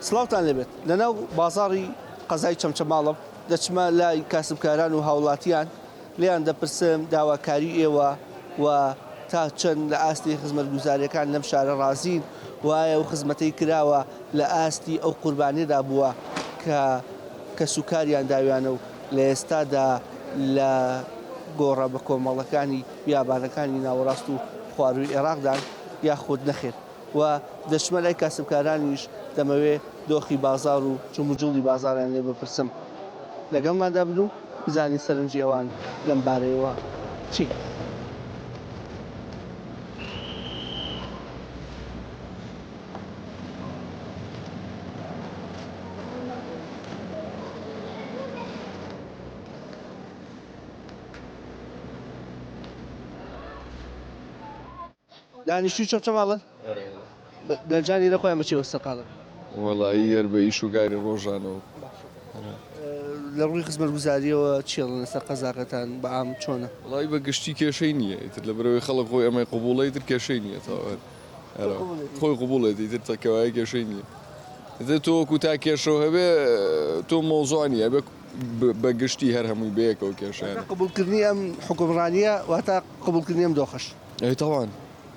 سڵاوتان لێبێت لەناو بازاڕی قەزای چەمچەماڵە دەچمە لای کاسبکاران و هاوڵاتیان لێیان دەپرسم داواکاری ئێوە و تا چەند لە ئاستی خزمەتگوزاریەکان لەم شارە ڕازین وایە و خزمەتەی کراوە لە ئاستی ئەو قوربانیدا بووە کە سوکاریان داویانە و لە ئێستادا لە گۆڕە بە کۆمەڵەکانی بیابانەکانی ناوەڕاست و خواروی عێراقدان یاخود نەخێر و دەچمە لای کاسبکارانیش دەمەوێ دۆخی بازار و جوڵی بازاریان لێ بپرسم لەگەڵماندا بن و بزانین سەرنجی ئەوان لەم بارەیەوە چی؟ دانیشتوی چەمچەماڵن؟ گەنجانی لە خۆیان بەچێوە سەرقاڵن؟ وەڵایی هەر بە ئیش و گاری ڕۆژانەوە. لە ڕووی خزمەتگوزاریەوە چێڵن لەسەر قەزاقەتان بە ئام چۆنە؟ وەڵایی بە گشتی کێشەی نییە ئیتر لە بەرەوەی خەڵک خۆی ئەمەی قبوڵە ئیتر کێشەی نییە خۆی قبوڵێت ئیتر تەکەوایە کێشەی نییە. ئیتر تۆ وەکو تا کێشەوە هەبێ تۆ مۆزوعی هەبێ بە گشتی هەر هەمووی بەیەکەوە کێشەیە. قبولکردنی ئەم حکومڕانیە واتە قبولکردنی ئەم دۆخەش. تەوان.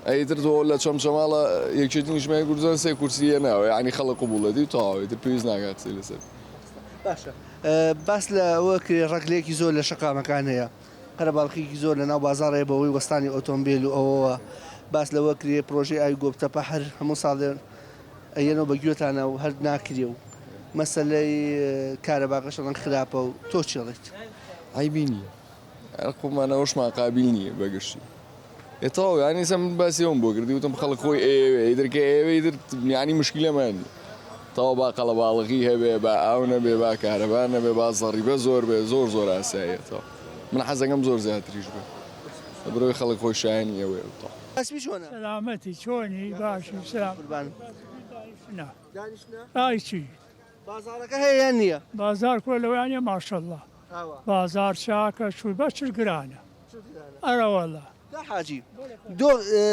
ئەیتر تۆ لە چەمچەماڵە یەکێتی نیژمای کوردستان سێ کورسیە ناوە یعنی خەڵک قبوڵەتی و تەواوی تر پێویست ناکات سێ لەسەر. باشە باس لەوە کرێ ڕەگلەیەکی زۆر لە شەقامەکان هەیە قەرەباڵقێکی زۆر لە ناو بازاڕێ بەوەی وەستانی ئۆتۆمبیل و ئەوەوە باس لەوە کرێ پرۆژەی ئاوی گۆبتەپە هەر هەموو ساڵێن ئەیەنەوە بەگوێتانە و هەر ناکرێ و مەسەلەی کارەباقەش ئەڵەن خراپە و تۆ چێڵێت؟ عیبی نییە خۆمانەوەشمان قابل نییە بەگشتی. تەواو یانی سەم باسی ئەوم بۆ کردی وتم خەڵک خۆی ئێوێ ئیدرکە ئێوە ئیتر یانی مشکلەمانی تەوا با قەڵەباڵغی هەبێ با ئاو نەبێ با کارەبا نەبێ با زەڕیبە زۆر بێ زۆر ئاساییەتەوە من حەزەکەم زۆر زیاتریش بێ بەبرەوەی خەڵک خۆی شایانی ئەوێ ئەسمی چۆنە؟ سەلامەتی چۆنی باشی سلام دانیشتە؟ ئای چی؟ بازاڕەکە هەیە یان نییە؟ بازار کۆ لەوانە ماشەڵڵا بازار چاکە چوو بەچ گرانە ئەرەوەڵە حاجی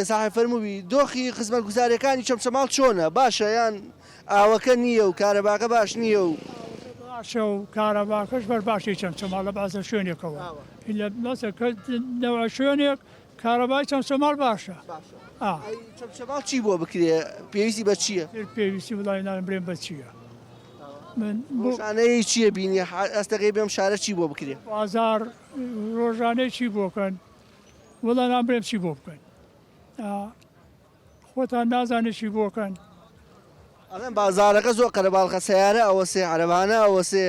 ساحب فەرمووی دۆخی خزمەتگوزاریەکانی چەمچەماڵ چۆنە باشە یان ئاوەکە نییە و کارەباکە باش نییە و باشە و کارەباکەش بەر باشی چەمچەماڵ لە بازە شوێنێکەوە لە نەوە شوێنێک کارەبای چەمچەماڵ باشە چەمچەماڵ چی بۆ بکرێ پێویستی بە چییە؟ پێویستی وڵای نان برێن بە چییە؟ ڕۆژانەی چییە بینی ئەستەکەی بێم شارە چی بۆ بکرێ؟ بازار ڕۆژانەی چی بۆکەن؟ وڵا نامبرێم چی بۆ بکەن خۆتان نازانێت چی بۆکەن ئەڵێن بازارەکە زۆر قەرەباڵغە سەیارە ئەوە سێ عەرەبانە ئەوە سێ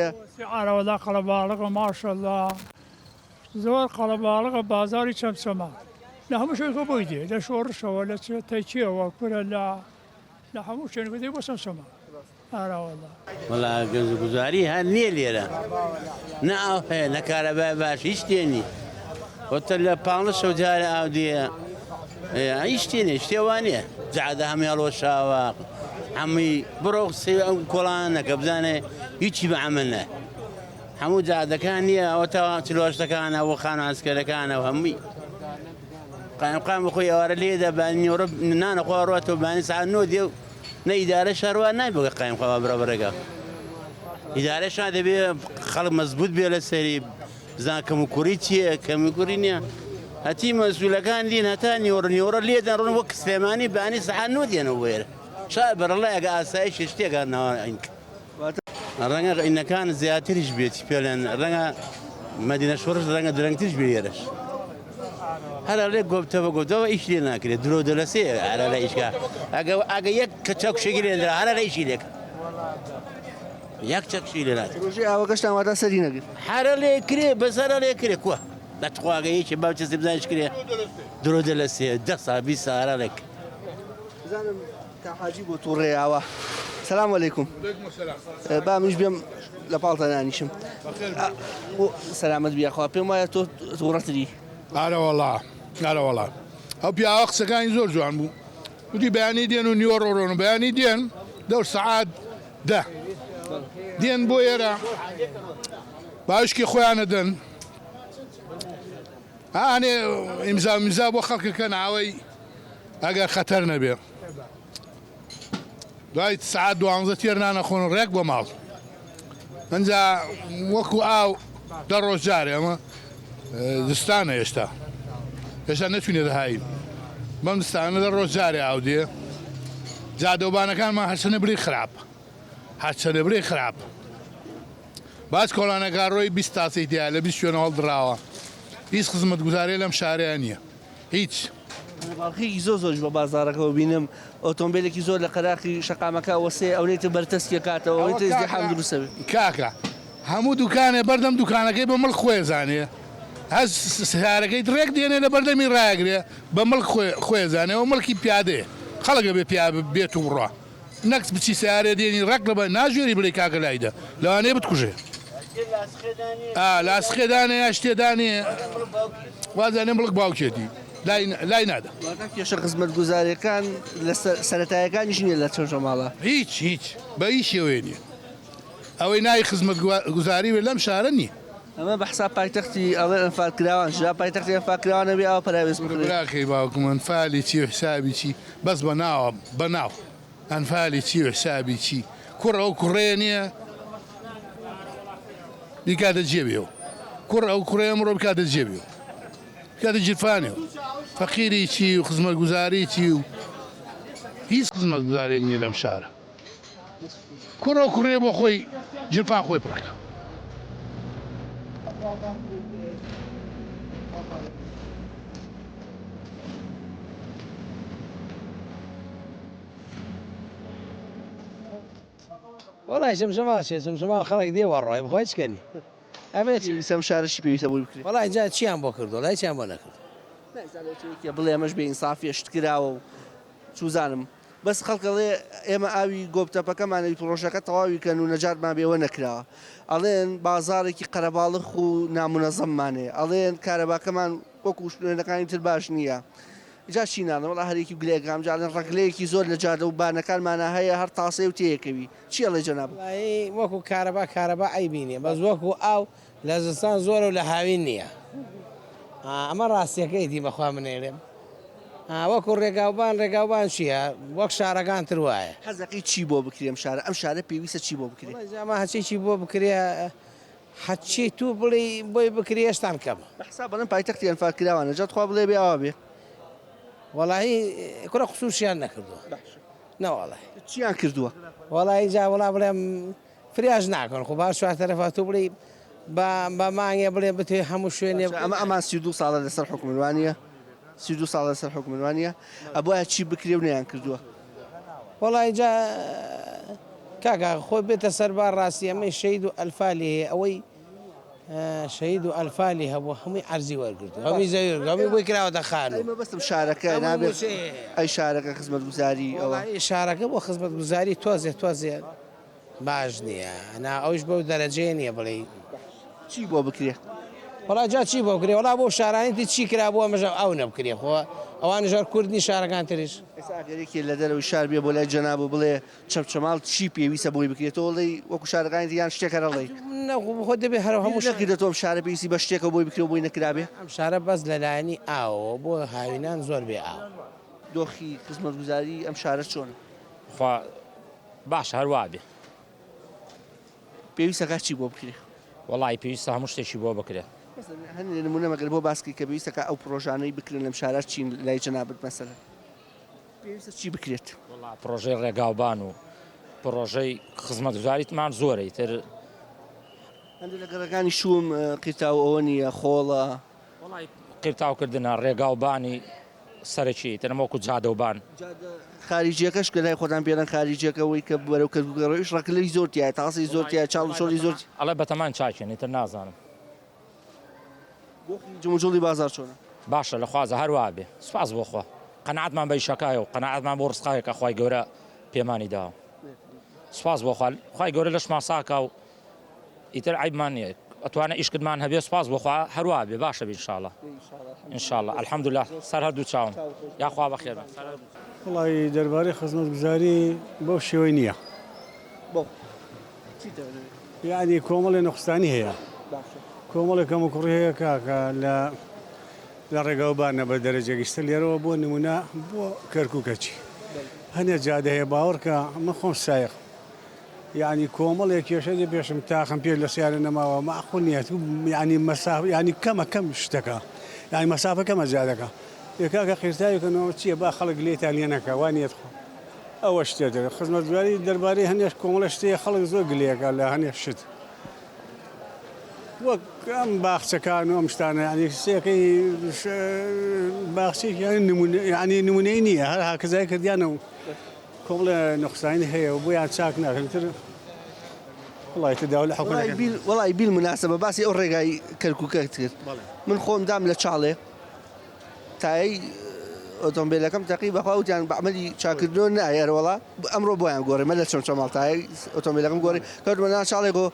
عەرەوەڵا قەڵەباڵغە ماشەڵڵا زۆر قەڵەباڵغە بازاری چەمچەماڵ لە هەموو شوێنێک بۆی دێ لە شۆڕشەوە لە تەیکیەوە کورە لە هەموو شوێنێک دێ بۆ چەمچەماڵ ئارەوەڵا وەڵا گەنجگوزاری هەر نییە لێرە نە ئەو هەیە نە کارەبای باش هیچ تێنی وتە لە 500 جارە ئاو دێ هیچ تێنێ شتێوانە جعادە هەمی هەڵۆشاوە هەمووی بڕۆ ئەو کۆڵانەکە بزانێ هیچی بە عەمەل نە هەموو جعادەکان نییە ئەوەتەوە چلۆشتەکانە بۆ خان ئاسکەرەکانەوە هەمووی قام بخۆی ئەوارە لێدە بانیۆڕە نانە خواڕاتەوە بانی ساعت 9 دێ و نە ئیدارە شەڕوان نایبگە قایم خوا بڕەبەرەکە ئیدارەشان دەبێ خەڵک مەزبوط بێ لە سەری بزان کەموکوڕی چییە کەموکوڕی نییە هەتی مەسئولەکان دین هەتا نیوەڕە لێدەن ڕۆن وەک سلێمانی بانی سەعات 9 دێنەوە وێرە شای بەرەڵایەکە ئاسایشی شتێکانەوە ڕەنگە ئینەکان زیاتریش بێتی پێڵێن ڕەنگە مەدینە شۆڕش ڕەنگە درەنگترش بێ ئێرەش هەر لێ گۆبتەوە ئیش لێ ناکرێت درۆ دەلەسێ هەرە لە ئیشکا ئەگە یەک کە چەکشێکی لێدرا هەرە لە ئیشی لێک یەک چەکشی لێ نات ڕۆژی ئاوەکەشتان واتە سەری نەگرت هەرە لێ کرێ بەسەرە لێ کرێ کووە دەتخواگەیەکی باوچە بزانش کرێ درۆ دەلەسێ 10 ساعت 20 ساعت هەرە لێک بزانم تا حاجی بۆ تووڕێ ئاوا سلام عەلەیکوم با منیش بێم لە پاڵتە دانیشم سەلامەت بیاخوا پێم وایە تۆ تووڕەتری ئارەوەڵا ئەو پیاوە قسەکانی زۆر جوان بوو وتی بەیانی دێن و نیوەڕۆڕۆن و بەیانی دێن 10 ساعات دێن بۆ ئێرە باشکی خۆیانە دەن ئانێ ئیمزا بۆ خەڵکەکە ناوەی ئەگەر خەتەر نەبێ دوای سعات دوانزە تێر نانەخۆن ڕێک بۆ ماڵ ئەنجا وەکو ئاو دە ڕۆژ جارێ ئەمە دستانە هێشتا نەتوانێت هاین بەم دستانە دە ڕۆژ جارێ ئاو دێ جادەوبانەکانمان هەرچەنە بری خراپ هەرچەنە بری خراپ باش کۆڵانەکە ڕۆی 20 تاسی تیا لە 20 شوێنە هەڵدراوە هیچ خزمەت گوزارێ لەم شارەیە نییە هیچ باڵخێکی زۆرش بە بازارەکەەوە بینم ئۆتۆمبیلێکی زۆر لە قەراقی شەقامەکە وەسێ ئەوێتە بەرتەسکێ کاتەوە ئەوێتە ئیزدیحام دروستە بێت کاکە هەموو دوکانێ بەردەم دوکانەکەی بە مڵک خۆێزانێ هەز سیارەکەی درێک دێنێ لە بەردەمی ڕاگرێ بە مڵک خۆێزانێەوە مڵکی پیادێ خەڵکە بێ پیا بێت و ڕە نەکس بچی سیارێ دێنی ڕێک لە بە ناژێری بڵی کاکە لایدا لەوانەیە بتکوژێ لاسخێدانێ یا شتێدانێ وازانێ مڵک باوکێتی لای نادا کێشە خزمەت گوزاریەکان لە سەرەتایەکانیش نییە لە چۆنجە ماڵە هیچ بە هیچ شێوەیە نیە ئەوەی نای خزمەت گوزاری وێ لەم شارە نییە ئەمە بەحسا پایتەختی ئەڵێ ئەنفاکراوان ژا پایتەختی ئەنفاکراوانە بێ ئەوە پراوێز براکەی باوکم ئەنفالی چی و حسابی چی بەس بە ناوە بە ناو ئەنفالی چی و حسابی چی کوڕ ئەو کوڕێ نییە بیکاتە جێبێەوە کوڕ ئەو کوڕێ ئەمڕۆ بکاتە جێبێەوە کاتە جیرفانێ فەقیری چی و خزمەت گوزاری چی و هیچ خزمەت گوزارێک نییە لەم شارە کوڕ ئەو کوڕێ بۆ خۆی جیرفان خۆی پڕەکە والله شمشما خەڵک دێوە ڕۆی بخۆی چکەنی ئەبێت سەم شارشی پێویستە بۆی بکرێت وڵای جا چیان بۆ کردو لای چیان بۆ نەکرد بڵێ ئەمەش بێ ئینسافیە شتکراوە و چوزانم بەس خەڵکەڵێ ئێمە ئاوی گۆپتەپەکەمانەوی پرۆژەکە تەواویکەن و نەجاتمان بێوە نەکراوە ئەڵێن بازارێکی قەرەباڵغ و نامونەزەممانێ ئەڵێن کارەباکەمان وەکو شوێنەکانی تر باش نییە جا چینانە وڵا هەرێکی گلێکام جاڵێن ڕگلەیەکی زۆر لە جادە و بانەکانمانە هەیە هەر تاسێ و تەیەکەوی چی ئەڵێ جەناب وەکو کارەبا ئەیبینێ بەس وەکو ئاو لە زستان زۆرە و لە هاوین نییە ئەمە ڕاستیەکەی دی بەخوا منێرێم وەکو ڕێگاوبان چییە وەک شارەکان تر وایە حەزەکەی چی بۆ بکرێم شارە ئەم شارە پێویستە چی بۆ بکرێت ئەمە هەچێکی بۆ بکرێ حەچی تو بڵێ بۆی بکرێ هێشتان کەم بەحسا بەڵێن پایتەختی ئەنفاکراوانە جات خوا بڵێ بێ ئەوە بێ وەڵی کوڕە قسووشیان نەکردووە نەوەڵی چیان کردووە وەڵی جا وڵا بڵێم فریاش ناکەن خۆ باش تەرەفات و بڵێ بە مانگێ بڵێ بتێ هەموو شوێنێ ئەمە ئەمان 32 ساڵە لەسەر حکوموانە 32 ساڵ لەسەر حکوموانە ئەبە چی بکرێ و نەیان کردووە وەڵی جا کاکە خۆی بێتە سەربار ڕاستی ئەمەی شەید و ئەلفالی هەیە ئەوەی شەید و ئەلفالی هەبوو هەمووی ئەرزی وەرگرتو هەمی زەویر هەمی بۆی کراوەتە خان ئەمە بەستم شارەکە نابێت ئەی شارەکە خزمەت گوزاری ئەوە شارەکە بۆ خزمەت گوزاری تۆزێ باش نییە نا ئەوش بەو دەرەجەیە نییە بڵێ چی بۆ بکرێ وڵا جا چی بۆ بکرێ وڵا بۆ شارانیتی چی کرا بۆ ئەمەژە ئەو نەبکرێ خۆ ئەوان ژەر کوردنی شارەکان تریش ئەگەرێکی لە دەرەوەی شار بێ بۆ لای جەناب و بڵێ چەمچەماڵ چی پێویستە بۆی بکرێتەوە وڵی وەکو شارەکانی یان شتێکەڕڵی خۆ دەبێ هەر هەموو شەکردە تۆم شارە پێویستی بە شتێکە بۆی بکرێ بۆی نەکرابێ ئەم شارە بەس لەلایەنی ئاوە بۆ هاوینان زۆر بێ ئاو دۆخی خزمەت گوزاری ئەم شارە چۆن خوا باش هەروە بێ پێویستەکە چی بۆ بکرێ وڵی پێویستە هەموو شتێکی بۆ بکرێ هەندێک نمونە مەگەر بۆ باسکی کە پێویستەکە ئەو پرۆژانەی بکرێن لەم شارە چین لای جەنابەت مەسەلەن پێویستە چی بکرێت وڵا پرۆژەی ڕێگاوبان و پرۆژەی خزمەتگوزاریتمان زۆرەی تر هەندێک لە گەڕەکانی شوم قیرتاو ئەوە نییە خۆڵە وڵی قیرتاوکردنە ڕێگاوبانی سەرەکی تەنەمەوەکو جادەوبان خارجیەکەش کە لای خۆتان پێڵەن خارجیەکەەوەی کە بەرەو کردگەڕۆیش ڕەکلەی زۆرتیایە تاسی زۆرتیە چاڵ شۆڵی زۆر ئەڵێ بەتەمان چاکێنی تر نازانم جموجڵی بازار چۆنە باشە لە خوازە هەروە بێ سپاس بۆ خۆ قەنەعەتمان بە ئیشەکایە و قەنەعەتمان بۆ ڕستقایەکە خوای گەورە پێمانی داوە سپاس بۆ خوای گەورە لەشمان ساکە و ئیتر عیبمان نییە ئەتوانە ئیشکردمان هەبێ سپاس بۆ خوا هەروە بێ باشە بێ ئینشاڵڵا ئینشاڵڵا الحەمدولله سەر هەردوو چاوم یاخوا بەخێر وڵی دەربارەی خزمەتگوزاری بەو شێوەی نییە یعنی کۆمەڵی نەخستانی هەیە کۆمەڵێکەم و کوڕی هەیە کاکە لە ڕێگاوبانە بە دەرەجێگەشتە لێرەوە بۆ نمونە بۆ کەرکووکەچی هەنێ جادە هەیە باوەڕکە ئەمە خۆم سایق یعنی کۆمەڵێک کێشەی پێشم تاخم پێ لە سیارە نەماوە ماخۆ نیەت ینی مەساف ینی کەم شتەکە ینی مەسافە کەمە جادەکە یکاکە خێرتاویکەنەوە چییە با خەڵک لێتان لێنەکە وانێت خۆ ئەوە شتێتە خزمەتگواری دەربارەی هەنێش کۆمەڵە شتەیە خەڵک زۆر گلەکە لە هەنێ شت وەک ئەم باخچەکان و ئەم شتانە ینی سێەکەی باخچێک ینی نمونەی نییە هەر هاکەزای کردیانە و کۆمەڵە نقصانی هەیە و بۆیان چاک ناکەنتر وڵی تدا لە وڵی بیل مناسبە باسی ئەو ڕێگای کەرکووکەت کرد من خۆم دام لە چاڵێ تایی ئۆتۆمبیلەکەم تەقی بەخوا وتیان بەعمەلی چاکردنەوە نایەرەوەڵا ئەمڕۆ بۆیان گۆڕی مە لە چۆمچەماڵ تایی ئۆتۆمبیلەکەم گۆڕی کەوتمە چاڵێکۆ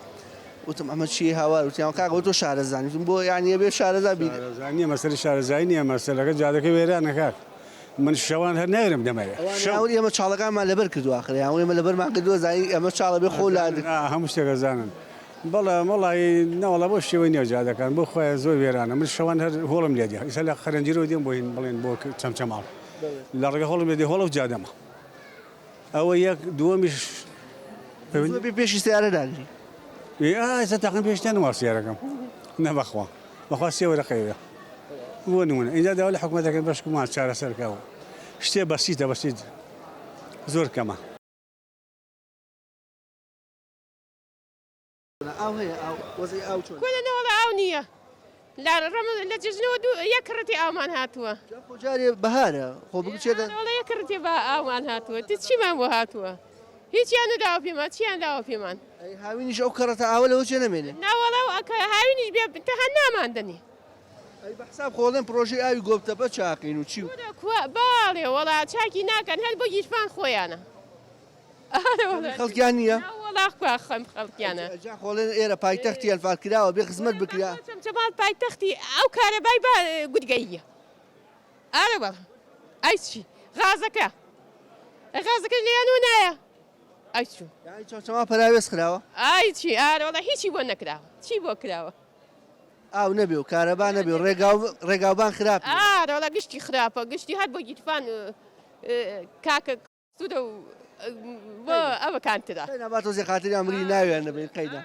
وتم ئەمە چی هاوار وتیان کاکە تۆ شارەزانی وتم بۆ یانیە بێ شارەزا نیە مەسەری شارەزایی نییە مەسەلەکە جادەکە وێرانە کاک من شەوان هەر ناگرم دەمەوێت شاوری ئەمە چاڵەکانمان لەبەر کردو آخر یان ئێمە لەبەرمان کردووە زانی ئەمە چاڵە بێ خۆ لا هەموو شتێکە زانن بەڵێ مەڵی نەوەڵە بۆ شێوەی نێو جادەکان بۆ خۆیان زۆر وێرانە من شەوان هەر هۆڵم لێدی ئیسا لە خەرنجیرەوە دێم بۆین بڵێن بۆ چەمچەماڵ لە ڕێگە هۆڵم لێدی هۆڵە و جادەمە ئەوە یەک دووەمیش پێشی سیارە داگری ئێستا تاقم پێشتیان وار سیارەکەم نەبەخوا بەخوا سێوەرەقەیە بۆ نمونە اینجا داوا لە حکوومەتەکە بەشکمان چارەسەرکەوە شتێ بەسیتە بەسیت زۆر کەمە کۆلەنەوەڵە ئاو نییە لە جژنەوە یەکڕەتی ئاومان هاتووە جارێ بەهارە خۆ بچێتە یەکڕەتی بە ئاومان هاتووە تی چیمان بۆ هاتووە هیچیان داوە پێمان چیان داوە پێمان هاوینیش ئەو کەڕەتە ئاوە لەوە چێ نەمێنێ ناوەڵە هاوینیش بێ هەن ناماندنی بەحساب خۆڵێن پرۆژەی ئاوی گۆبتەپە چاقین و چی باڵێ وەڵا چاکی ناکەن هەر بۆ گیرفان خۆیانە خەڵکیان نییە وەڵا خەم خەڵکیانە خۆڵێن ئێرە پایتەختی ئەلفالکراوە بێ خزمەت بکرا چەمچەماڵ پایتەختی ئەو کارەبای گودگەییە ئارە بەڵ ئای چی غازەکە لێیان و نایە ئای چوو چەما پەراوێز خراوە ئای چی ئارە وەڵا هیچی بۆ نەکراوە چی بۆ کراوە ئاو نەبێ و کارەبا نەبێ و ڕێگاوبان خراپ ئارە وەڵا گشتی خراپە گشتی هەر بۆ گیرفان کاکە سوودە و بۆ ئەوەکانتدا ناباتۆ زیێ خاتری ئەمری ناوێن نەبێ قەیدا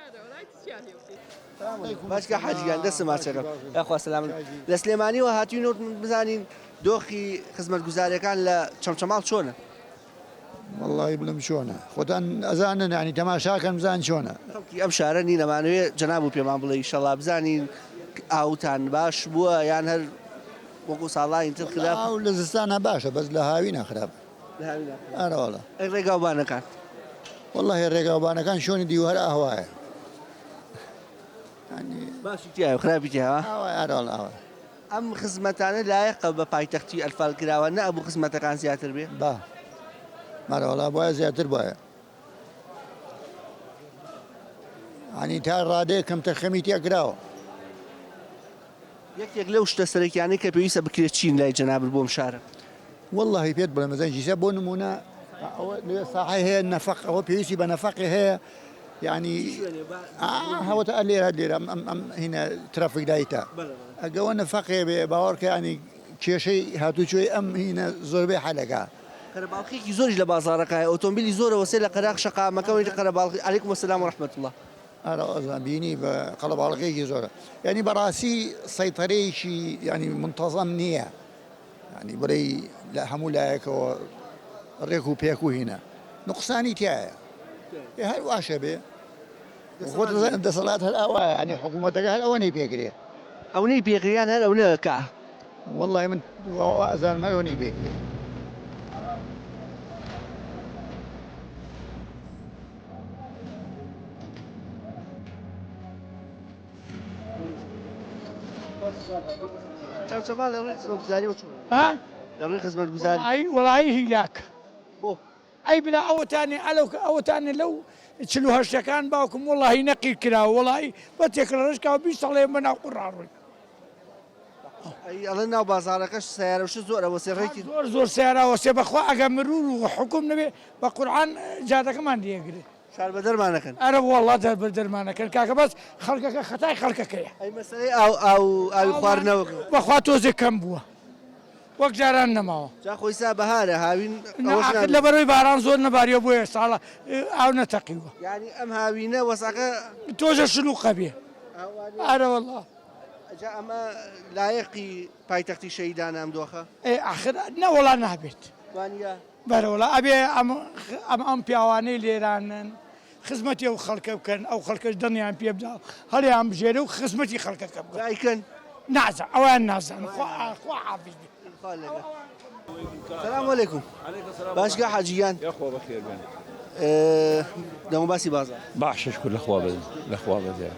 باشکە حاجیان دەستە ماچەکە ئەخوا سەلام لە سلێمانیەوە هاتوینەوە بزانین دۆخی خزمەتگوزاریەکان لە چەمچەماڵ چۆنە والله بڵم چۆنە خۆتان ئەزانن ینی تەماشاکەم بزان چۆنە ئەم شارە نی لەمانوێ جەناب و پێمان بڵێ ئیشەڵا بزانین ئاوتان باش بووە یان هەر وەکو ساڵاین تر خراپ ئاو لە زستانە باشە بەس لە هاوی نەخراپ ئەرەوەڵە ڕێگاوبانەکان والله ڕێگاوبانەکان شۆنی دیوەر ئاهوایە باشی تیاە خراپی تیاوە ئەرەوەڵ ئەوە ئەم خزمەتانە لایەقە بە پایتەختی ئەلفالکراوە نەبوو خزمەتەکان زیاتر بێ با مەرەوەڵا بۆیە زیاتر بایە ینی تا ڕادەیە کەم تەرخەمی تێکراوە یەکێک لەو شتە سەرەکیانەی کە پێویستە بکرێت چین لای جەنابر بۆم شارە والله پێت بڵێ مەزەنجیسە بۆ نمونە ئەوە ساحی هەیە نەفەق ئەوە پێویستی بە نەفەقی هەیە یعنی هەوەتە لێرە ئەم هینە ترافیک دایتە ئەگەوە نەفەقێ بێ باوەڕکە ینی کێشەی هاتوچۆی ئەم هینە زۆربەی حەلەکە قەرەباڵقێکی زۆریش لە بازاڕەکە ئۆتۆمبیلی زۆرەوە سێ لە قەراق شەقامەکەەوەی قەرەباڵقی عەلەیکوم وەسەلام وەرەحمەتوڵڵاه ئەزان بینی بە قەڵەباڵغێکی زۆرە ینی بەڕاستی سەیطەرەیەکی ینی منتەزەم نییە ینی بڕی لە هەموو لایەکەوە ڕێک و پێک و هینە نقصانی تایە هەر واشە بێ خۆت دەسەڵات هەر ئەوە ینی حکوومەتەکە هەر ئەوە نەی پێگرێ ئەوەی پێگریان هەر ئەو نەکە والله من ئەزان مەوەنی پێگرێ چەمچەماڵ لە ڕێی خزمەتگوزاری چۆن لە ڕێی خزمەتگوزاری ئای وەڵایی هیلاک بۆ ئەی بلا ئەوەتانێ لەو چلو هەشتەکان باوکم وڵی نەقیر کراوە وڵی بە تێکرە ڕشکاوە بی سەڵێ بەناو قوڕاڕووی ئەڵێ ناو بازارەکەش سیارەش زۆرەوە سێڕێکی زۆر سیاراوە سێ بەخوا ئەگە مرور و حکوم نەبێ بە قورعان جادەکەمان دێگرێت شار بە دەرمانەکەن ئەرە وڵا دەرمانەکەن کاکە بەس خەڵکەکە خەتای خەڵکەکەیە ئەی مەسەلەی ئاوی خواردنەوە بەخوا تۆزێک کەم بووە وەک جاران نەماوە جا خۆی سا بەهارە هاوین لە بەرەوەی باران زۆر نەباریە بۆیە ساڵە ئاو نەتەقیوە ینی ئەم هاوینە وەساقە تۆژە شلوقە بێ ئارە وەڵڵا جا ئەمە لایەقی پایتەختی شەیدان ئەم دۆخە ئاخر نەوەڵا نابێت وانە بەرەوەڵا ئەبێ ئەم پیاوانەی لێرانن خزمەتی ئەو خەڵکە بکەن ئەو خەڵکەش دڵنیان پێ بدا هەڵیان بژێرە و خزمەتی خەڵکەکە بکەن دایکن نازە ئەویان نازان خوا حافظ بێ سلام علیکم باشگا حاجیان یاخوا بەخێر بێن دەمە باسی بازار باشش کرد لەخوا بەزێ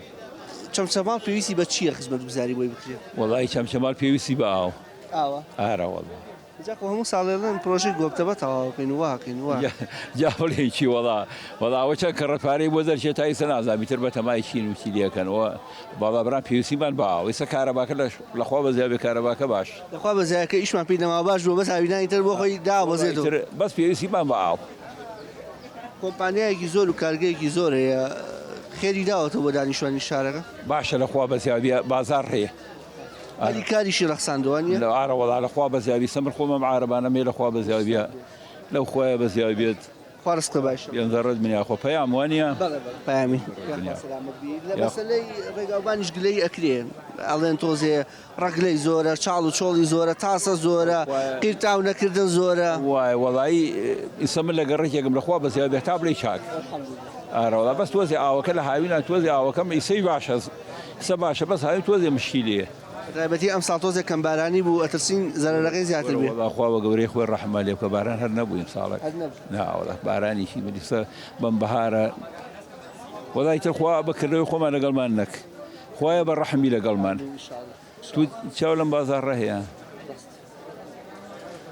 چەمچەماڵ پێویستی بە چییە خزمەت گوزاری بۆی بکرێت وەڵی چەمچەمال پێویستی بە ئاو ئاوە ئارە وەڵا جا هەموو ساڵێڵن پرۆژەی گۆبتەبە تەواوکەین واکەین وا جاڵێکی وەڵاوە چەند کە ڕەپارەی بۆ دەرچێت تا ئیسە نازانمی تر بە تەمای چین وچی لەکەنەوە باڵابران پێویستیمان بە ئاو ئێستا کارەباکە لەخوا بەزییا بێ کارەباکە باش لەخوا بەزایەکە ئیشمان پێی نەما باش بۆ بەس هاوینانی تر بۆ خۆی دابەزێتەوە بەس پێویستیمان بە ئاو کۆمپانیایەکی زۆر و کارگەیەکی زۆر هەیە خێری داوەتەوە بۆ دانیشتوانی شارەکە باشە لەخوا بەزییا بازار هەیە هەلی کاریشی ڕەخساندوانیە لە ئارە وەڵا لەخوا بەزیاوی سەمر خۆمەم عارەبانە مێ لەخوا بەزیاویە لەو خۆیە بەزیاوی بێت خوارسکە باش بێنزەڕێت منیاخۆ پەیام وانە پامی لە مەسەلەی ڕێگاوبانیش گلەی ئەکرێن ئەڵێن تۆزێ ڕەگلەی زۆرە چاڵ و چۆڵی زۆرە تاسە زۆرە قیرتاو نەکردن زۆرە وای وەڵایی ئیسە من لە گەڕێکێکم لەخوا بەزیاوی بێت تا بڵێ چاک ئارەوەڵا بەس تۆزی ئاوەکە لە هاوینە تۆزی ئاوەکەم ئیسەی باشە ئیسە باشە بەس هاوی تۆزی مشکیلەیە ڕایبەتی ئەم ساڵ تۆزێک کەم بارانی بوو ئەترسین زەرەرەکەی زیاتر بێ خوا بە گەورەی خۆی ڕەحمە لێ بکە باران هەر نەبوویم ساڵێک ناوەڵا بارانیشی ملیسە بەم بەهارە وەڵای تر خوا بەکردەوەی خۆمان لەگەڵمان نەک خوایە بە ڕەحمی لەگەڵمان تو چاو لەم بازاڕە هەیە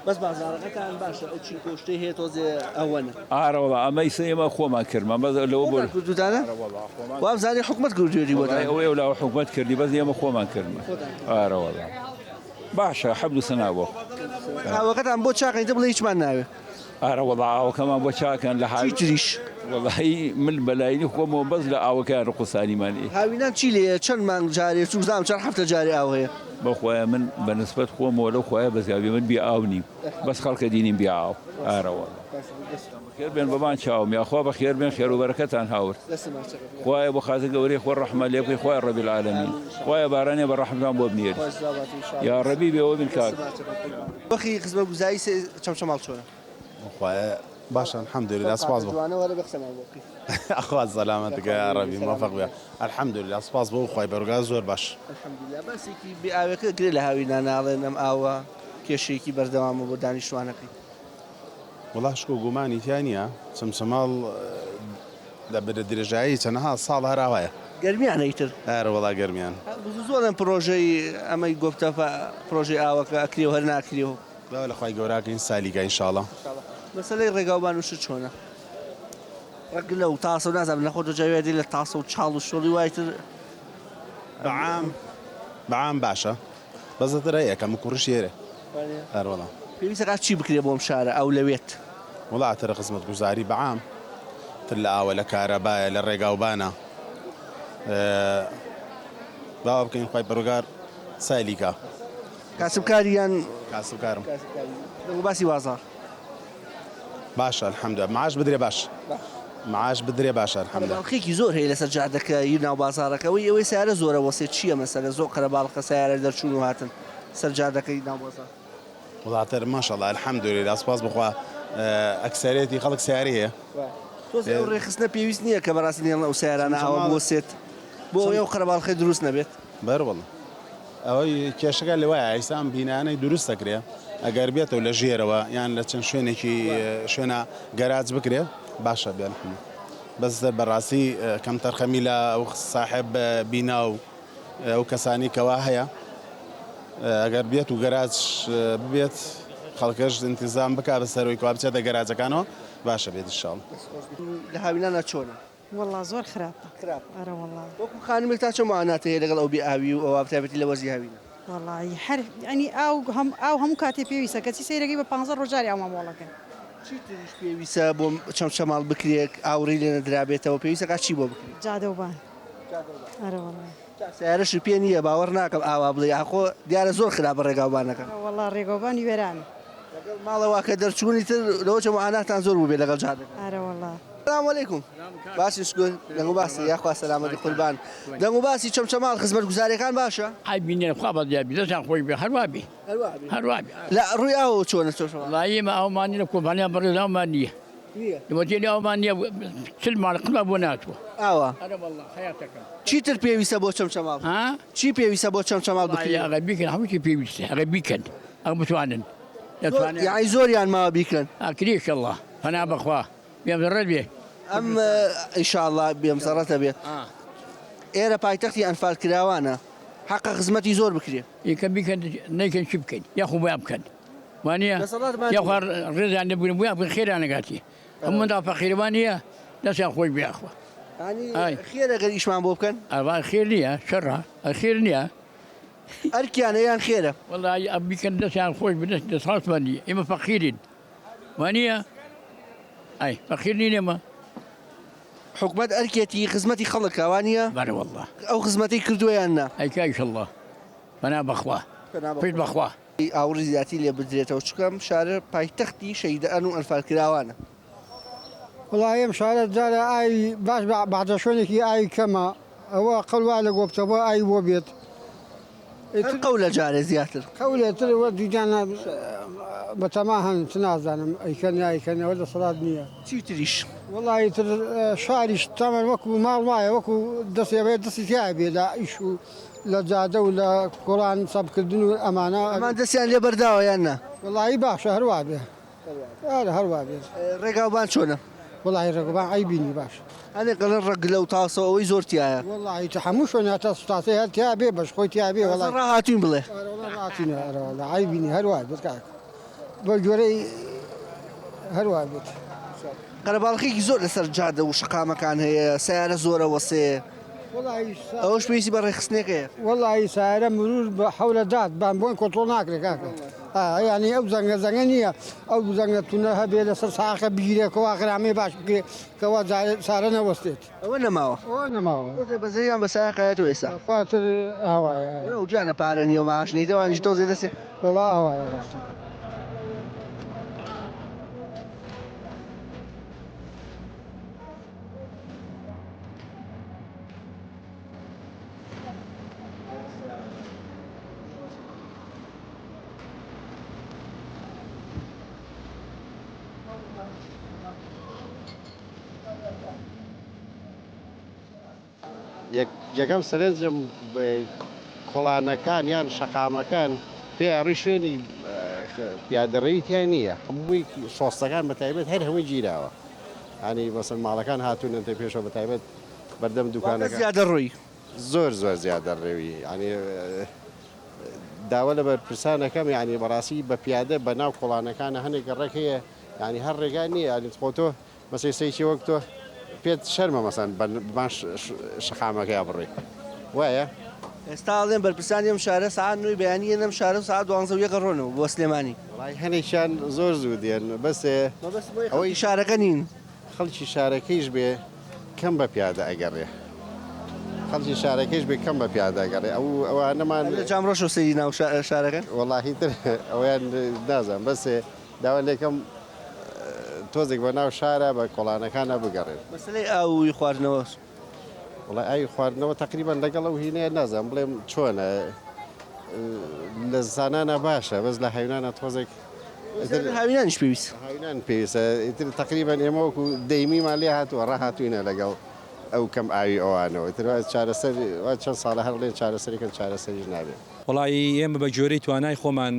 بەس بازارەکەتان باشە ئەو چی کۆشتەی هەیە تۆزێ ئەوەنە ئارەوەڵا ئەمە ئیسە ئێمە خۆمان کردمان بەس لەوە بۆ کردوتانە وابزانانی حکومەت کردوێری بۆ ئەوەی لەوە حکومەت کردی بەس ئێمە خۆمان کردمان ئارەوەڵا باشە حەمد و سەنا بۆ ئاوەکەتان بۆ چاقیتە بڵێ هیچمان ناوێ ئارەوەڵا ئاوەکەمان بۆ چاکەن لە چی تریش وەڵی من بەلایانی خۆمەوە بەس لە ئاوەکەیان ڕقوسانیمانی هاوینان چی لێ چەند مانگ جارێ چوزام چەند هەفتە جارێ ئاو هەیە بەخوایە من بەنسبەت خۆمەوە لەو خۆیە بەزیاوی من بێ ئاو نیم بەس خەڵکە دینیم بێ ئاو ئارەوەڵا خێر بێن بەمان چاوم یاخوا بە خێر بێن خێر و بەرەکەتان هاورد خوایە بۆ خازە گەورەی خۆ ڕەحمە لێ بکەی خوای ڕەبی العالەمین خوایە بارانێ بە ڕەحمتان بۆ بنێری یا ڕەبی بێەوە بن کاک بەخی خزمەت گوزاری چەمچەماڵ چۆنە خوایە باشە الحەمدولله سپاس بۆ ئەخوات سەلامەتەکە یا ڕەبی موفق بێ الحەمدولله سپاس بۆ خوای بەرگا زۆر باش بەسێکی بێ ئاوەکە گرێ لە هاوینان ناڵێن ئەم ئاوە کێشەیەکی بەردەوامە بۆ دانیشتوانەکەی وڵا شکۆ گومانی تیا نییە چەمچەماڵ لە بەرە درێژایی چەندەها ساڵ هەراوایە گەرمیان ئەیتر ئارە وڵا گەرمیان زۆرن پرۆژەی ئەمەی گۆپتەفە پرۆژەی ئاوەکە ئەکرێەوە هەر ناکرێەوە لە خی گەوراکەین سالیگە ئینشاڵە مەسەلەی ڕێگاوبان وشت چۆنە ڕەگلە و تاسە و نازانم نەخۆ جاوێدی لە تاسە و چاڵ و شۆڵی وایتر بەعام باشە بەزەتر هەیە کەم کوڕش ێرە هەروەڵا پێویستە چی بکرێ بۆم شارە ئەو لەوێت وڵاترە خزمەت گوزاری بەعام تر لە ئاوە لە کارەبایە لە ڕێگاوبانە باوا بکەین خی بەڕگار سالیکە کاسبکاریان کاسبکارم باسی بازار باشە الحەمدە معاش بدرێ باش معاش بدرێ باشە الحەمدە خێکی زۆر هەیە لەسەر جادەکە ناو بازارەکەەوەی ئەوەی سیارە زۆرە وەسێ چییە مەسەلە زۆر قەرەباڵقە سیارە دەرچوون و هاتن سەر جادەکەی ناو بازار وڵاتر ماشەڵڵا الحەمدولله سپاس بخوا ئەکسەرێتی خەڵک سیاری هەیە تۆزێ ئەو ڕێخستنە پێویست نییە کە بەڕاستی نێڵە ئەو سیارانە ئەوە بۆسێت بۆ ئەو قەرەباڵقەی دروست نەبێت بەروەڵە ئەوەی کێشەکە لەوایە ئایسان بینانەی دروست دەکرێ ئەگەر بێتەوە لە ژێرەوە یان لە چەند شوێنێکی شوێنە گەراج بکرێ باشە بێن بەس بەڕاستی کەم تەرخەمی لە ئەو ساحب بینا و ئەو کەسانی کەوا هەیە ئەگەر بێت و گەراج ببێت خەڵکەش انتیزام بک بەسەرەوەی کو بچێتە گەراجەکانەوە باشە بێت شاڵ لە هاوینانە چۆنە والله زۆر خراپە ئەرە والله وەکو خانمێک تا چۆن ماناتە هەیە لەگەڵ ئەو بێ ئاوی و ئەوە تایبەتی لە وەرزی هاوینە والله هەر ینی ئاو هەموو کاتێ پێویستە کەچی سەیرەکەی بە 15 ڕۆژاری ئەو مامۆڵەکە چی تریش پێویستە بۆ چەمچەماڵ بکرێک ئاوڕی لێ نەدرابێتەوە پێویستە چی بۆ بکرێت جادەوبان ئەرە والله سیارەشی پێ نییە باوەڕ ناکەم ئاوا بڵێ یاخۆ دیارە زۆر خراپە ڕێگاوبانەکە وەڵا ڕێگەوبانی وێرانە ماڵەوە کە دەرچوونی تر لەوە چەمەعاناتان زۆر بوو بێ لەگەڵ جادەکە ئارە وەڵا السلام عليكم باشی شکر دەنگ و باسی یاخوا سەلامەتی قوربان دەنگ و باسی چەمچەماڵ خزمەتگوزاریەکان باشە ئای بینێ خوا بەدیابی دەستیان خۆی بێ هەروابی هەروابی لە ڕووی ئەوە چۆنە چۆشەوە لایەمە ئەومانی لە کۆمپانیان بەڕێزاومان نییە وەتێنی ئەومان نییە چل ماڵقمە بۆ ناتوە ئاوە ئەرە وەڵا حیاتەکەم چیتر پێویستە بۆ چەمچەماڵ چی پێویستە بۆ چەمچەماڵ بکرێت ئەگە بیکەن هەمووی پێویستە ئەگە بیکەن ئەگە بتوانن یعنی زۆریان ماوە بیکەن ئاکرێش الله فەنا بەخوا بێم ڕێت بێ ئەم ئینشاءڵڵا بێمسەڕەتە بێت ئێرە پایتەختی ئەنفال کراوانە حەقە خزمەتی زۆر بکرێت یەکە بیکەن نیکەن چی بکەین یاخۆ بۆیان بکەن وانە یاخوا ڕێزیان نەبوون بۆیان بکەن خێران نەگاتی ئەم مندا فەقیرەوان نییە دەستیان خۆی بێخوا خێرە گەر ئیشمان بۆ بکەن ئەوا خێر نییە شەڕە خێر نییە ئەرکیانە یان خێرە وەڵای ئەم بیکەن دەستیان خۆی بدەست دەسڵاتمەندی ئێمە فەقیرین وانە ئەی فەقیر نینێمە حکومت ئەرکێتی خزمەتی خەڵک ئەوانە بەرە وەڵا ئەو خزمەتی کردوویان نا ئەیکایشەڵڵا بەنا بەخوا پێت بەخوا ئاوڕی زیاتی لێ بدرێتەوە چکەم شارە پایتەختی شەیدەئەن و ئەنفال کراوانە وڵایم شارە جارە ئاوی باش بەعدە شوێنێکی ئاوی کەمە ئەوە قەڵوا لە گۆبتەوە ئاوی بۆ بێت قەولە جارێ زیاتر قەولێتر دیجان بەتەما هەن چ نازانم ئەیکەن یایکەنەوە لە سەڵات نییە چی تریش وڵی تر شاریش تەمەن وەکو ماڵ وایە وەکو دەستێبێت دەستی تیا بێ لە ئیش و لە جادە و لە کۆڵان سەبکردن و ئەمانە ئەمان دەستیان لێ بەرداوە یان نا وڵی باشە هەروە بێ هەروە بێت ڕێگاوبان چۆنە وڵی ڕێگەبان ئەی بینی باش ئەنێ قەڵەن ڕەگلە و تاسەوە ئەوەی زۆر تایە وڵی هەموو شوێنە تا سوتاسی هەر تیا بێ بەش خۆی تیا بێ وڵی ڕاهاتوین بڵێ ئای بینی هەروە بێت کاک بە گوێرەی هەروە بێت قەرەباڵغێکی زۆر لەسەر جادە و شقامەکان هەیە سیارە زۆرە وەسێ ئەوش پێویستی بە ڕێخستنێکەیە وڵی سارە مرور بە حولە داد بان بۆن کۆتۆڵ ناکرێت کاکە ینی ئەو زەنگە نییە ئەو زەنگە تونە هەبێ لەسەر ساخە بگیرێکەوە غرامەی باش بکرێت کەوا سارە نەوەستێت ئەوە نەماوە نەماوە بەزەیان بە ساقەیەت ئێستا خاتر ئاوایە جانە پارە نیە ماشنیتەوانیش تۆزێ دەسێ وڵا ئاوایە یەکەم سەرنجم کۆڵانەکان یان شەقامەکان پێڕی شوێنی پیادەڕێی تیان نییە هەمووی شۆستەکان بەتایبێت هەر هەمووی گیراوە ینی بەسەر ماڵەکان هاتوونەتە پێشەوە بەتایبێت بەردەم دوکانەکە زیادە ڕووی زۆر زیادە ڕێوی ینی داوە لە بەرپرسانەکەم ینی بەڕاستی بە پیادە بە ناو کۆڵانەکانە هەنێک ڕێک هەیە ینی هەر ڕێگان نییە ینی خۆتۆ مەسەی وەک تۆ پێت شەرمە مەسەن باش شەقامەکەی بڕێ وایە ئێستا ئاڵێن بەرپرسانی ئەم شارە ساعت نوێی بەیانیە لەم شارە ساعت 12 ڕۆنەوە بۆ سلێمانی هەنێکیان زۆر زوو دێن بەسێ ئەوەی شارەکە نین خەڵکی شارەکەیش بێ کەم بە پیادە ئەگەڕێ خەڵکی شارەکەیش بێ کەم بە پیادە ئەگەڕێ ئەوانەمان جام ڕۆژ و سەری ناو شارەکەن وەڵاهی تر ئەویان نازان بەسێ داوا لێکم تۆزێک بە ناو شارە بە کۆڵانەکانە بگەڕێن مەسلەی ئاوی خواردنەوە وڵای ئاوی خواردنەوە تقریبان لەگەڵ ئەو هینەیە نازان بڵێم چۆنە لە زانانە باشە بەس لە حیوانانە تۆزێک هاوینانیش پێویست هاوینان پێویستە ئیتر تقریبان ئێمە وەکو دەیمیمان لێ هاتووە ڕاهاتوینە لەگەڵ ئەو کەم ئاوی ئەوانەوە تر چارەسەر چەند ساڵە هەر لێن چارەسەریکەن چارەسەریش نابێت وڵی ئێمە بە جۆرەی توانای خۆمان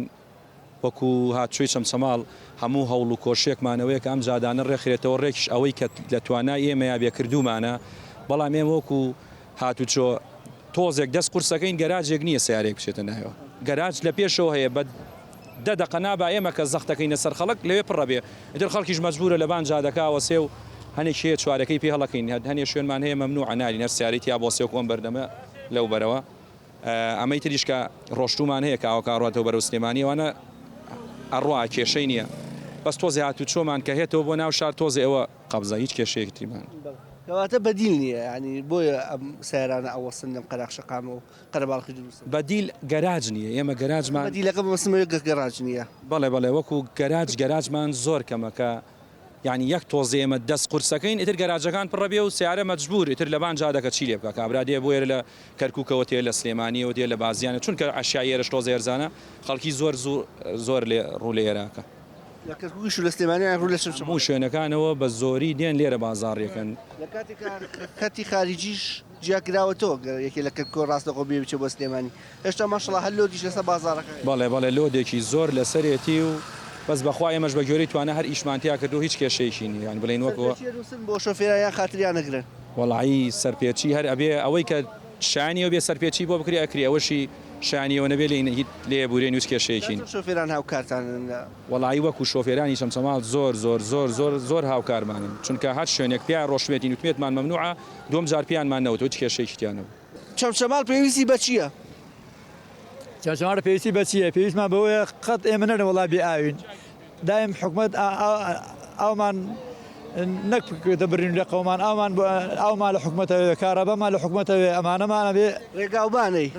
وەکو هاتچووی چەمچەماڵ هەموو هەوڵ و کۆشێکمانەوەیە کە ئەم جادانە ڕێخرێتەوە ڕێکش ئەوەی کە لە توانای ئێمە یا بێکردومانە بەڵام ئێمە وەکو هاتوچۆ تۆزێک دەست قورسەکەین گەراجێک نییە سیارێک بچێتە نایەوە گەراج لە پێشەوە هەیە بە دەدەقە نابا ئێمە کە زەختەکەینە سەر خەڵک لەوێ پڕە بێ ئیتر خەڵکیش مەجبورە لە بان جادەکەوە سێ و هەنێک هەیە چوارەکەی پێ هەڵەکەین هەنێ شوێنمان هەیە مەمنوع نالین هەر سیارەی یا بۆ سێ کۆم بەردەمە لەو بەرەوە ئەمەی تریش کە ڕۆشتومان هەیە کاوە کاڕاتەوە بەرەو سلێمانیەوەنە ئەڕوا کێشەی نییە بەس تۆزی هاتو چۆمان کە هێتەوە بۆ ناو شار تۆزی ئەوە قەبزە هیچ کێشەیەکتریمان کەواتە بەدیل نییە ینی بۆیە ئەم سیارانە ئەوەسن لەم قەراقشەقام و قەرەباڵقی دروست بەدیل گەراج نییە ئێمە گەراجمان بەدیلەکە بەسمەوە گەراج نییە بەڵێ بەڵێ وەکو گەراجمان زۆر کەمەکە یعنی یەک تۆزێ ئێمە دەست قورسەکەین ئیتر گەراجەکان پڕەبێ و سیارە مەجبور ئیتر لەبان جادەکە چی لێ بکە کابرا دێ بۆ لە کەرکووکەوە تێ لە سلێمانیەوە دێ لە بازیانە چونکە ئاشایێرەش تۆزە ێرزانە خەڵکی زۆر لێ ڕوو لە ئێراکە لە کەرکووکیش و لە سلێمانیان ڕوو لە هەموو شوێنەکانەوە بە زۆری دێن لێرە بازاڕێکن لە کاتی خارجیش جیاکراوەتەوە یەکێ لە کەرکۆ ڕاستەخۆ بێ بچێ بۆ سلێمانی هێشتا ماشەڵڵا هەر لۆدیش لەسەر بازاڕەکە بەڵێ لۆدێکی زۆر لەسەرێتی و بەس بەخوا ئێمەش بە گوێرەی توانە هەر ئیشمانتیا کردو هیچ کێشەیەکی نیە یان بڵێن وەکەوە بۆ شۆفێرایان خاتریان نەگرن وەڵایی سەرپێچی هەر ئەبێ ئەوەی کە شانیەوە بێ سەرپێچی بۆ بکری ئەکری ئەوەشی شانیەوە نەبێ لێ لێ بورێن هیچ کێشەیەکین شۆفێران هاوکارتان وەڵایی وەکو شۆفێرانی چەمچەماڵ زۆر هاوکارمانن چونکە هەر شوێنێک پیا ڕۆژمێتی وتمێتمان مەمنوعە دوم جار پیانمان نەوت هیچ کێشەیەکیانەوە چەمچەماڵ پێویستی بە چییە؟ چەمچەماڵ پێویستی بە چییە؟ پێویستمان بەوەیە قەت ئێمە نەرن وەڵا بێ ئاوین دایم حکومت ئەومان نەکردە برین لە قەومان ئەومان لە حکومەتەوە کارەبەمان لە حکومەتەوە ئەمانەمانە بێ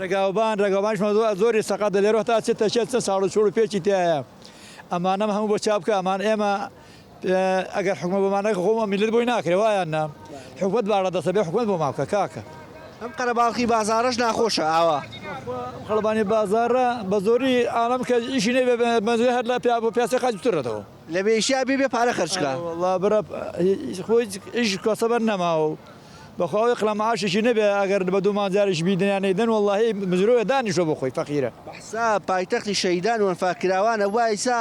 ڕێگاوبانیشمان زۆری سەقات لێرە تا چێتە چێت ساڵ و چۆر و پێچی تایە ئەمانەم هەموو بۆ چاپکە ئەمان ئێمە ئەگەر حکومە بمانەکە خۆمە میلت بۆی ناکرێ وایان نا حکومت باڕە دەسە بێ حکومت بۆ ماکە کاکە ئەم قەرەباڵقی بازارەش ناخۆشە ئاوا خەڵبانی بازارە بە زۆری ئالەم کە ئیشی نەبێ مەزوی هەر لە بۆ پیاسی قاچ بترێتەوە لە بێشیا بێ پارە خەرجکە وڵا برە خۆی ئیش کۆسەبەر نەماوە بەخواوی قڵە معاشێکی نەبێ ئەگەر بە دوو مانجارش بیدنیانەی دەن وەڵاهی مزرۆیە دانیشۆ بۆ خۆی فەقیرە بەحسا پایتەختی شەیدان و ئەنفاکراوانە وایسا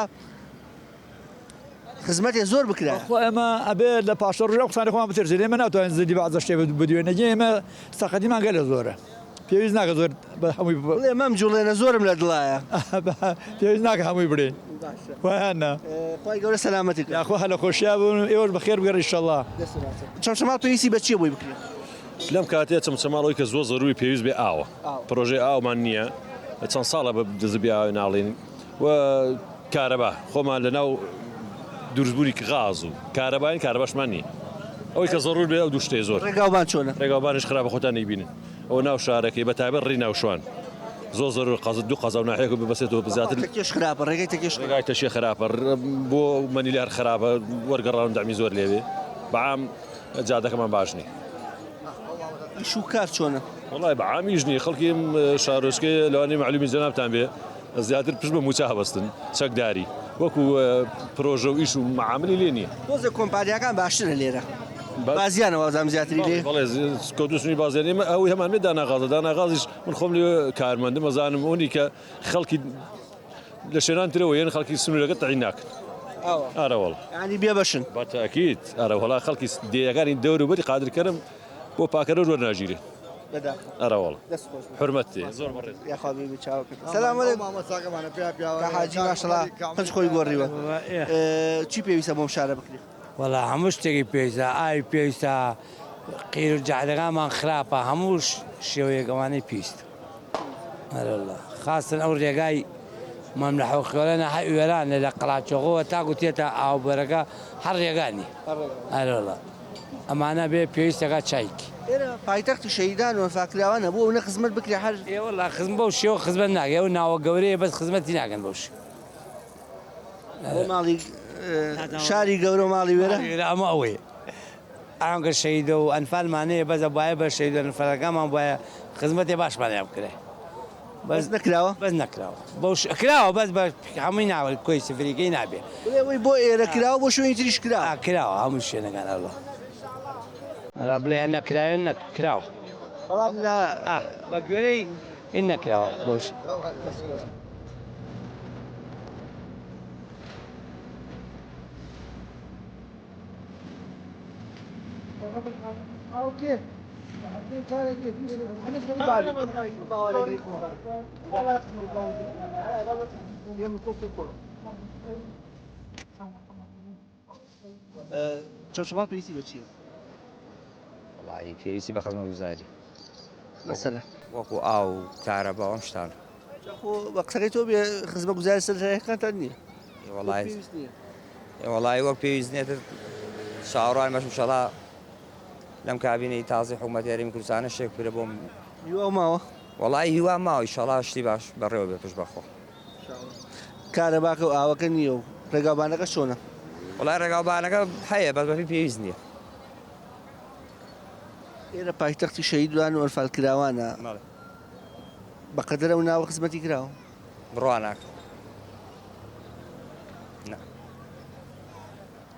خزمەتێ زۆر بکرا خۆ ئێمە ئەبێ لە پاشە ڕژە قسانی خۆمان بترسێت ئێمە ناتوانین زدی بەعزە شتێ بدوێنەجێ ئێمە سەقەتیمان گەلە زۆرە پێویست ناکە زۆر بە هەمووی بڵێ مەم جوڵێنە زۆرم لە دڵایە پێویست ناکە هەمووی بڕێن وایانە خی گەورە سەلامەتی یاخۆ هەلە خۆشییا بوون ئێوەش بەخێر بگەڕ ئینشەڵڵا چەمچەماڵ پێویستی بە چییە بۆی بکرێت لەم کاتێ چەمچەماڵەوەی کە زۆر زەروری پێویست بێ ئاوە پرۆژەی ئاومان نییە چەند ساڵە بە دەزبی ئاوی ناڵین و کارەبا خۆمان لەناو دروستبووری غاز و کارەباشمان نییە ئەوەی کە زەڕور بێ ئەو دوو شتێ زۆر ڕێگاوبان چۆنە ڕێگاوبانش خراپە خۆتان نەیبینن ئەو ناو شارەکەی بە تایبەت ڕێی ناوشوان زۆر زۆر قەزت دوو قەزا و ناحەیەک ببەسێتەوە بزاتر تەکێش خراپە ڕێگای تەشێ خراپە بۆ مەنیلار خراپە وەرگەڕاون دامی زۆر لێوێ بەعام جادەکەمان باش نییە شوکار چۆنە وڵای بەعامیش نییە خەڵکی شارۆچکەی لەوانەیە معلومی جەنابتان بێ زیاتر پشت بە موچە هەبەستن چەکداری وەکو پرۆژە و ئیش و معاملی لێ نییە تۆزە کۆمپانیاکان باشترە لێرە بازیانەوە زام زیاتری لێ بەڵێ کۆدوسنی بازیێنێ ئەوەی هەمان بێ داناغازیش من خۆم لێ کارمەندم ئەزانم ئەوەی کە خەڵکی لە شوێنان ترەوە یەن خەڵکی سنوورەکە تەعین ناکەن ئارەوەڵ ینی بێبەشن بەتاکیت ئارەوەڵا خەڵکی دێیەکانی دەوروبەری قادرکەرم بۆ پاکەرە وەرناژیرێ ئەراوەڵ حرمەتی زۆر بەڕێز یاخوابی چاوکە سلام حاجی ماشەڵڵا پنج خۆی گۆڕیوە چی پێویستە بۆم شارە بکرێت وەڵا هەموو شتێکی پێویستە ئاوی پێویستە قیر و جەعلەکانمان خراپە هەموو شێوەیەکەوانەی پێویستە هەرەڵڵا خاستن ئەو ڕێگای مەملە حەوقیۆلەنە هەر وێرانە لە قەڵاچۆغەوە تاکو تێتە ئاوبەرەکە هەر ڕێگانی هەرەڵڵا ئەمانە بێ پێویستەکە چایکی ئێرە پایتەختی شەیدان و ئەنفاکراوانە بۆ ئەوە خزمەت بکرێ هەر وەڵا خزم بەو شێوە خزمەت ناکە ئەو ناوە گەورەیە بەس خزمەتی ناکەن بەو شێ بۆ ماڵی شاری گەورە ماڵی وێرە ئەمە ئەوەیە ئەگە شەیدە و ئەنفالمانەیە بەزە باە بە شەید و ئەنفالەکانمان وایە خزمەتی باشمانیان بکرێ بەس نەکراوە بەس نەکراوە کراوە بەس بە هەمووی ناوە کۆی سفریکەی نابێ ئەوەی بۆ ئێرە کراوە بۆ شوێنی تریش کراوە هەموو شوێنەکان ئەڵە بڵێ نەکراوێن نەکراوە بە گوێرەی ئین نەکراوە بۆش چەمچەماڵ پێویستی بە چییە؟ وڵی پێویستی بە خزمەتگوزاری مەسەلە وەکو ئاو کارەبا ئەم شتان بە قسەکەی تۆ بێ خزمەتگوزاری سەرەکانتان نییە وڵی وەک پێویست نێتر چاوەڕوان مەش شەڵا لەم کابینەی تازی حکوومەت یاریمی کوردستانە شێک پرە بۆم هیوا ماوە وەڵی هیوا ماوە ئیشەڵا شتی باش بەڕێوە بێ پشت بەخۆ کارەباکە و ئاوەکە نییە و ڕێگاوبانەکە چۆنە وڵای ڕێگاوبانەکە هەیە بەس بەپی پێویست نییە ئێرە پایتەختی شەهیدوان و ئەرفالکراوانە بەقەدرە و ناوە خزمەتی کراوە بڕوان ناکە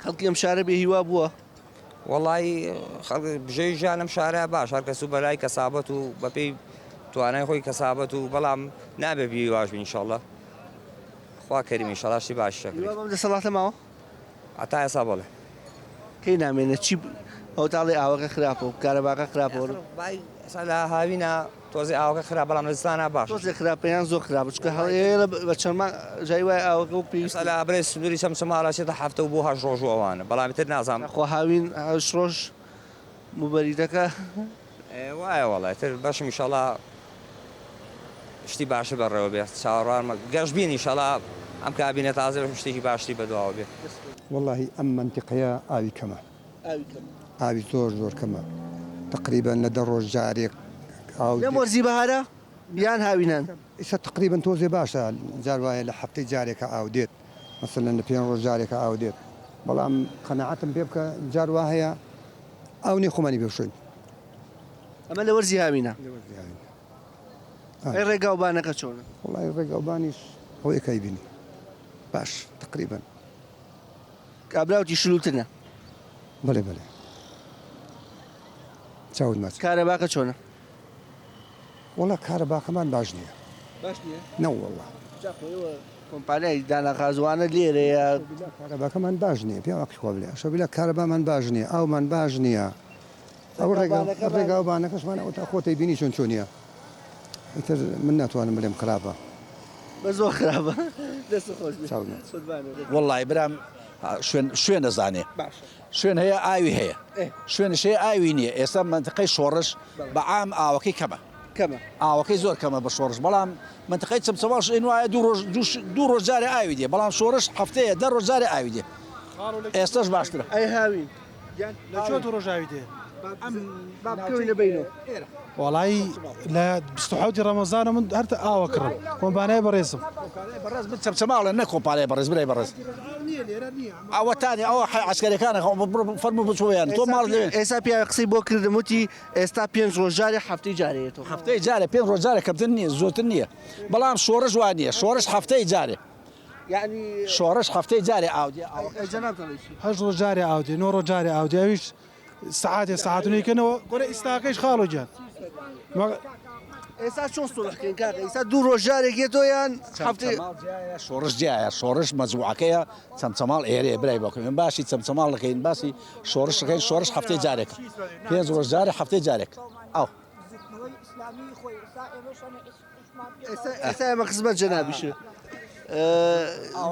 خەڵکی ئەم شارە بێ هیوا بووە وەڵی بژێ ژیان لەم شارەیە باش هەر کەس و بەلای کەسابەت و بەپێی توانای خۆی کەسابەت و بەڵام نابێ بی واش بین ئینشەڵڵا خوا کەریمی ئینشەڵڵا شتی باش شەکری هیوا بەم دەسەڵاتە ماوە هەتا ئێستا بڵێ کەی نامێنێت چی ئەو تاڵی ئاوەکە خراپە و کارەباکە خراپەوە ئێستا لە هاوینە تۆزی ئاوەکە خراپ بەڵام لە زستانە باش تۆزێ خراپەیان زۆر خراپە چکە هەڵێرە بە چەندمان جای وای ئاوەکە و پێویستە لە برێ سنووری چەمچەماڵە چێتە هەفتە و بۆ هەژ ڕۆژ و ئەوانە بەڵامی تر نازانم خۆ هاوین هەش ڕۆژ موبەریتەکە وایە وەڵی تر بەشم ئینشەڵڵا شتی باشە بەڕێوە بێت چاوەڕوانمە گەشت بین ئینشەڵڵا ئەم کابینە تازە شتێکی باشتی بەدواوە بێت والله ئەم منتیقەیە ئاوی کەمە ئاوی زۆر کەمە تقریبا لە دە ڕۆژ جارێک لەم وەرزی بەهارە یان هاوینان ئێستا تقریبا تۆزێ باشە جار وایە لە هەفتەی جارێکە ئاو دێت مەسەلەن لە 5 ڕۆژ جارێکە ئاو دێت بەڵام قەناعەتم پێ بکە جار وا هەیە ئاو نێ خۆمانی بێشوین ئەمە لە وەرزی هاوینە ئەی ڕێگاوبانەکە چۆنە وڵای ڕێگاوبانیش ئەو یەکەی بینی باش تقریبا کابراوتی شلوتنە بڵێ چاود ماچ کارەباکە چۆنە وڵا کارەباکەمان باش نییە باش نییە نەوەڵڵا کۆمپانیای دانەخازوانە لێرەیە کارەباکەمان باش نییە پێ خۆ بڵێ شە بلا کارەبامان باش نییە ئەومان باش نییە ئەو ڕێگاوبانەکەشمان ئەو تا خۆتەی بینی چۆن چۆنیە ئیتر من ناتوانم بڵێم خراپە بە زۆر خراپە وەڵی برام شوێن دەزانێ شوێن هەیە ئاوی هەیە شوێنش هەیە ئاوی نییە ئێستا منتقەی شۆڕش بە عام ئاوەکەی کەمە ئاوەکەی زۆر کەمە بە شۆڕش بەڵام منتقەی چەمچەماڵش وایە دوو ڕۆژ جارێ ئاوی دێ بەڵام شۆڕش هەفتەیە دە ڕۆژ جارێ ئاوی دێ ئێستاش باشترە ئەی هاوین لەکوێ دوو ڕۆژاوی دێ بکەوینە بینەوە وڵی لە 27 ڕەمەزانە من هەرتە ئاوە کڕم کۆمپانیای بەڕێزم بەڕێز من چەمچەماڵە نە کۆمپانیای بەڕێز برای بەڕێز ئەوەتانی ئەوە عسکەرەکانە فەرمو بچۆیان تۆ ماڵ ئێستا پیا قسەی بۆ کردم وتی ئێستا 5 ڕۆژ جارێ هەفتەی جارێتەوە هەفتەی جارێ 5 ڕۆژ جارێ کەمتر نییە زۆرتر نییە بەڵام شۆڕش وان نییە شۆڕش هەفتەی جارێ یعنی شۆڕش هەفتەی جارێ ئاودێ هەش ڕۆژ جارێ ئاودێ 9 ڕۆژ جارێ ئاودێ ئەویش سعاتێ ساعتونیکەنەوە گۆرە ئیستاکەیش خاڵۆ جان ئێستا چۆن سوڵەکەین کاکە ئێستا دوو ڕۆژ جارێکێتۆیان شۆڕش جایە شۆڕش مەجموعەکەیە چەمچەماڵ ئێرێ برای بۆکەین باشی چەمچەماڵ دەکەین باسی شۆڕشەکەین شۆڕش هەفتەی جارێک 5 ڕۆژ جارێ هەفتەی جارێک ئەو ئێستا ئێمە خزمەت جەنابیشە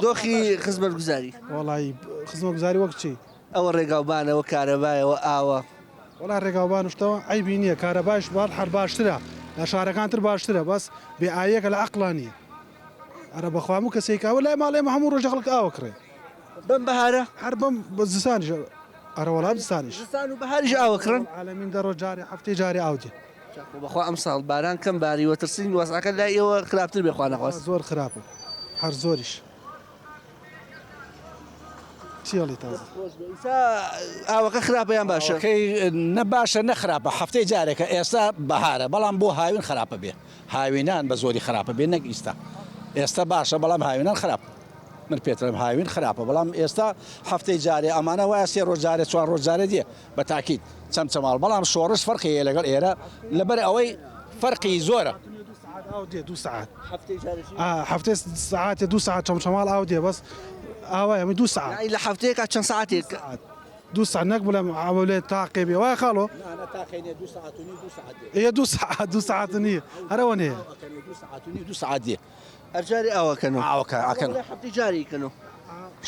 دۆخی خزمەت گوزاری وڵی خزمەت گوزاری وەک چی ئەوە ڕێگاوبانەوە کارەبایەوە ئاوە وڵا ڕێگاوبان شتەوە ئەیبی نییە کارەباش بار هەر باشترە لە شارەکانتر باشترە بەس بێ ئایەکە لە عەقڵانیە ئەرە بەخوام و کەسێکاوە لای ماڵێمە هەموو ڕۆژە خەڵک ئاوە کڕێ بەم بەهارە هەر بەم زستانیش ئەرە وەڵام زستانیش زستان و بەهاریش ئاوە کڕن عالەمین دەڕۆ جارێ هەفتەی جارێ ئاودێ بەخوا ئەم ساڵ باران کەم باریوە ترسین وەساکە لای ئێوە خراپتر بێ خوا نەخواست زۆر خراپە هەر زۆریش چیڵی تازە ئاوەکە خراپەیان باشە نە باشە نەخراپە هەفتەی جارێکە ئێستا بەهارە بەڵام بۆ هاوین خراپە بێ هاوینان بە زۆری خراپە بێ نەک ئیستا ئێستا باشە بەڵام هاوینان خراپ من پێترم هاوین خراپە بەڵام ئێستا هەفتەی جارێ ئەمانە وایە 3 ڕۆژ جارێ 4 ڕۆژ جارێ دێ بە تاکید چەمچەماڵ بەڵام شۆڕش فەرقی لەگەڵ ئێرە لەبەر ئەوەی فەرقی زۆرە دو ساعت هەفتەی ساعتێ 2 ساعت چەمچەماڵ ئاو دێ بەس ئاوایە من 2 ساعت لە هەفتەیەکە چەند ساعتێک 2 ساعت نەک بڵێم ئاولێت تاقێ بێ وای خاڵۆ 2 ساعت نییە هەرەوە نیە 2 ساعت دێ هەرجاری ئەوەکەنەوە ئاوەکەن هەفتەی جارێکەنەوە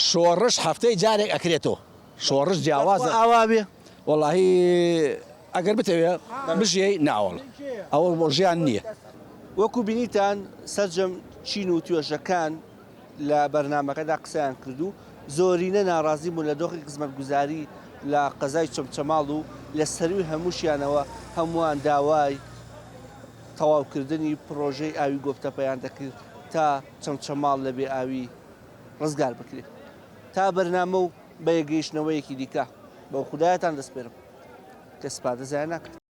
شۆڕش هەفتەی جارێک ئەکرێتەوە شۆڕش جیاوازە ئاوا بێ وەڵاهی ئەگەر بتەوێ بژێ ناوەڵ ئەوە بۆ ژیان نییە وەکو بینیتان سەرجەم چین و توێژەکان لە بەرنامەکەدا قسەیان کردو زۆرینە ناڕازی بوون لە دۆخی خزمەتگوزاری لە قەزای چەمچەماڵ و لە سەروی هەمووشیانەوە هەمووان داوای تەواوکردنی پرۆژەی ئاوی گۆفتەپەیان دەکرد تا چەمچەماڵ لە بێ ئاوی ڕزگار بکرێت تا بەرنامە و بە یەگەیشتنەوەیەکی دیکە بەو خودایەتان دەسپێرم کە سپادە زایە ناکات.